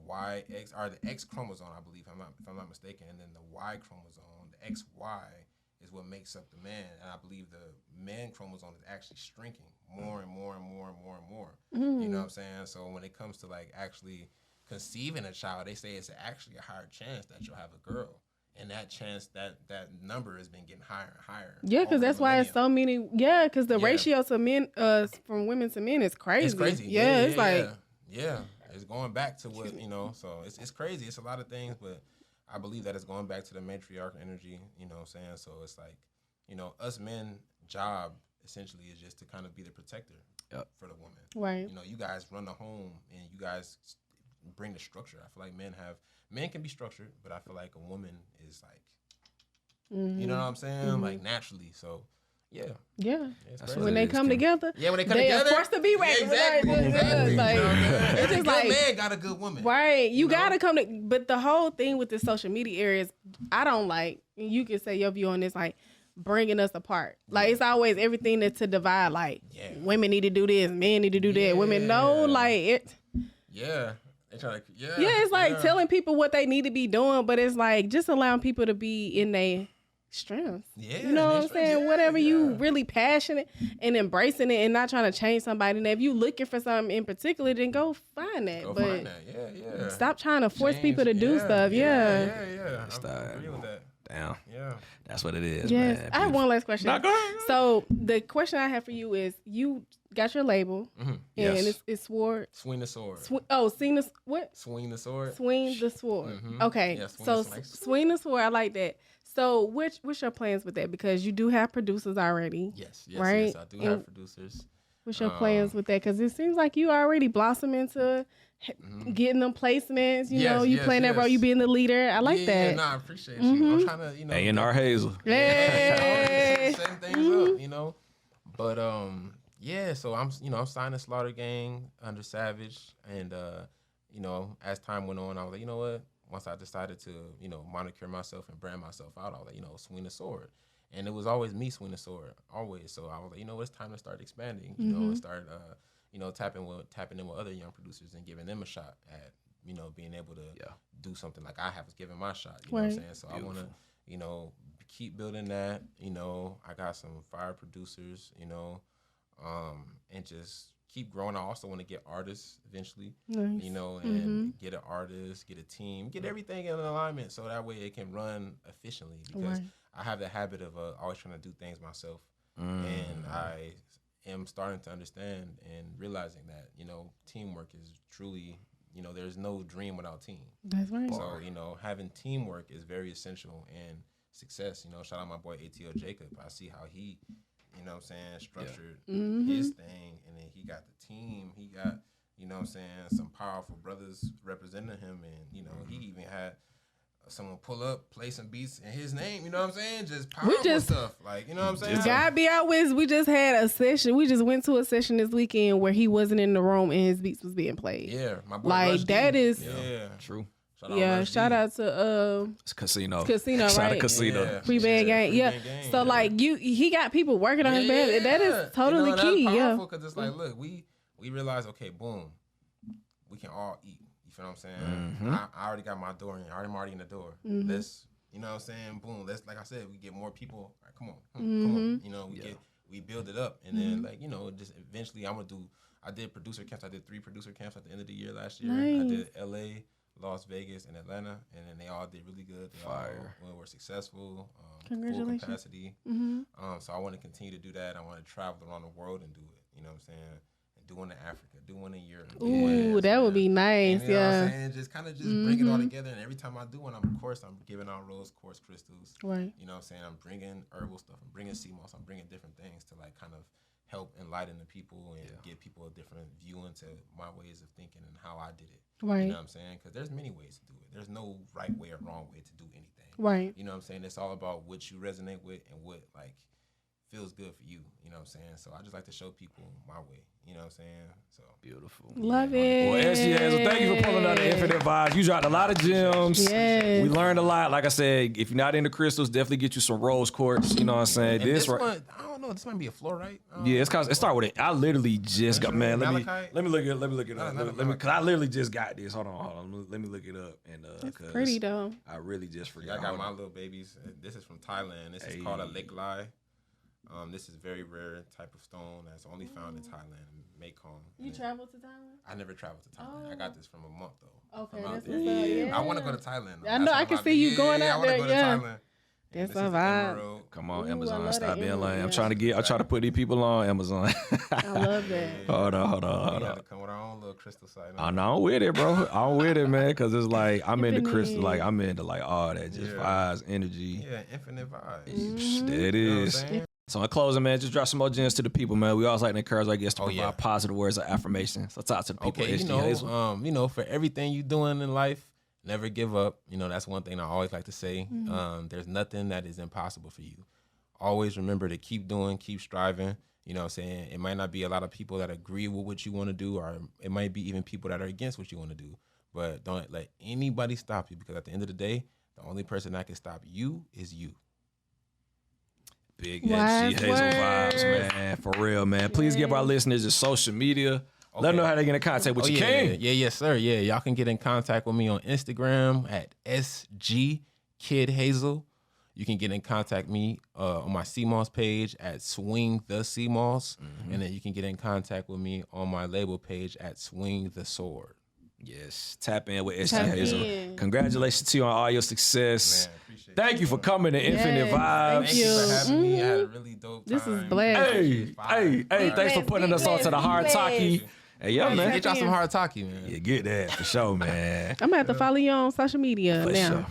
Y X or the X chromosome, I believe, if I'm not mistaken, and then the Y chromosome, the XY, is what makes up the man. And I believe the man chromosome is actually shrinking more and more and more and more and more. You know what I'm saying? So when it comes to like actually conceiving a child, they say it's actually a higher chance that you'll have a girl. And that chance, that number has been getting higher and higher. Yeah, because that's why it's so many. Yeah, because the ratio to men, from women to men is crazy. It's crazy. Yeah, it's like. Yeah, it's going back to what, so it's crazy. It's a lot of things, but I believe that it's going back to the matriarch energy, you know what I'm saying? So it's like, us men job essentially is just to kind of be the protector for the woman. Right. You guys run the home and you guys bring the structure. I feel like men can be structured, but I feel like a woman is like, you know what I'm saying? Like naturally. So yeah. When they come together. Yeah, when they come together. They're forced to be right. Exactly. Like, it's just like man got a good woman. Right. You gotta come to. But the whole thing with the social media area is, I don't like. You can say your view on this, like bringing us apart. Like it's always everything to divide. Like women need to do this, men need to do that. Women like it. Yeah. They try to. Yeah. It's like telling people what they need to be doing, but it's like just allowing people to be in their strengths. Yeah, you know what I'm saying? Whatever you really passionate and embracing it and not trying to change somebody. And if you looking for something in particular, then go find that. Stop trying to force people to do stuff. Yeah. I agree with that. Damn. Yeah. That's what it is. Yes. Man. I have one last question. No, go ahead. So the question I have for you is, you got your label, and it's Sword. Swing the Sword. Swing the what? Swing the Sword. Swing the Sword. Okay. Yeah, Swing the Sword. I like that. So what's your plans with that? Because you do have producers already. Yes, right? Yes, I do have producers. What's your plans with that? Because it seems like you already blossom into getting them placements. You know, you playing that role, you being the leader. I like that. Yeah, no, I appreciate you. I'm trying to, A&R Hazel. Hey. Setting things up, But so I'm signing Slaughter Gang under Savage, and as time went on, I was like, you know what? Once I decided to, moniker myself and brand myself out, I was like, swing the sword. And it was always me swing the sword, always. So I was like, it's time to start expanding, and start, tapping in with other young producers and giving them a shot at, being able to do something like I have given my shot. You know what I'm saying? So beautiful. I want to, keep building that. I got some fire producers, and just keep growing. I also want to get artists eventually, Nice. you know, and get an artist, get a team, get everything in alignment so that way it can run efficiently. Because I have the habit of always trying to do things myself, and I am starting to understand and realizing that, you know, teamwork is truly, you know, there's no dream without team. That's right. So, you know, having teamwork is very essential in success. You know, shout out my boy ATL Jacob. I see how he, you know what I'm saying, structured his thing, and then he got the team. He got, you know what I'm saying, some powerful brothers representing him, and, you know, he even had someone pull up, play some beats in his name, you know what I'm saying? Just powerful stuff. Like, you know what I'm saying? God be out with, we just had a session. We just went to a session this weekend where he wasn't in the room and his beats was being played. Yeah, my boy like Rush that D. is True. Shout out to It's Casino. Casino, Shout out right? to Casino. Yeah. Pre-band game. Yeah. So like he got people working on his band. That is totally key. Yeah. Because it's like, look, we realize, okay, boom, we can all eat. You feel what I'm saying? I already got my door in. I'm already in the door. Let's, you know what I'm saying? Boom. Let's, like I said, we get more people. All right, come on. You know, we build it up, and then like, you know, just eventually I did producer camps. I did 3 producer camps at the end of the year last year. Nice. I did LA, Las Vegas, and Atlanta, and then they all did really good. They all were successful. Congratulations. Full capacity. So I want to continue to do that. I want to travel around the world and do it. You know what I'm saying? And do one in Africa, do one in Europe. Ooh, that would be nice. And, you know what I'm Yeah. saying? Just kind of bring it all together. And every time I do one, I'm giving out rose quartz crystals. Right. You know what I'm saying? I'm bringing herbal stuff. I'm bringing sea moss. I'm bringing different things to like kind of help enlighten the people and give people a different view into my ways of thinking and how I did it. Right. You know what I'm saying? Because there's many ways to do it. There's no right way or wrong way to do anything. Right. You know what I'm saying? It's all about what you resonate with and what like feels good for you. You know what I'm saying? So I just like to show people my way. You know what I'm saying? So beautiful. Love it. Well, Kiz Hazel, thank you for pulling out the Infinite Vibes. You dropped a lot of gems. Yes. We learned a lot. Like I said, if you're not into crystals, definitely get you some rose quartz. You know what I'm saying? and this one, I don't know. This might be a fluorite. Yeah, it's cause it started with it. I literally just got Let me Malachite? look it up. Cause I literally just got this. Hold on. Let me look it up. And It's pretty though. I really just forgot. I got my little babies. This is from Thailand. This is called a lake lai. This is very rare type of stone that's only found in Thailand, Mekong. You traveled to Thailand? I never traveled to Thailand. I got this from a month though. Okay, from out that's there. what's up. Yeah. I want to go to Thailand. Though. I know, That's I what can I'm see you like, going out I wanna there, go to yeah. Thailand. That's This a is the vibe. emerald. Come on, Ooh, I Amazon. love Stop that being emerald, lame. I'm yeah. trying to put these people on Amazon. I love that. Hold on. We got to come with our own little crystal site. I know I'm with it, bro. I'm with it, man. Cause it's like I'm into Infinite. crystal, like I'm into like all that, just vibes, energy. Yeah, infinite vibes. There it You know what I'm is. saying? So in closing, man, just drop some more gems to the people, man. We always like to encourage our guests to provide yeah. positive words of affirmation. So talk to the people. Okay, SG Hazel. you know, for everything you doing in life, never give up. You know, that's one thing I always like to say. There's nothing that is impossible for you. Always remember to keep doing, keep striving. You know what I'm saying? It might not be a lot of people that agree with what you want to do, or it might be even people that are against what you want to do. But don't let anybody stop you, because at the end of the day, the only person that can stop you is you. Big SG Hazel vibes, man. For real, man. Please give our listeners your social media. Let them know how they get in contact with you. Yes, sir. Yeah, y'all can get in contact with me on Instagram at SG Kiz Hazel. You can get in contact with me on my CMOS page at Swing the CMOS. And then you can get in contact with me on my label page at Swing the Sword. Yes, tap in with SG Tap Hazel. in. Congratulations to you on all your success. Man, appreciate Thank you for coming to Infinite Yes, Vibes. Thank you for having me. I had a really dope time. This is blessed. Hey, thanks for putting us on to the hard talkie. Hey, yeah, man. Get y'all some hard talkie, man. Yeah, get that for sure, man. I'm gonna have to follow you on social media For now. sure.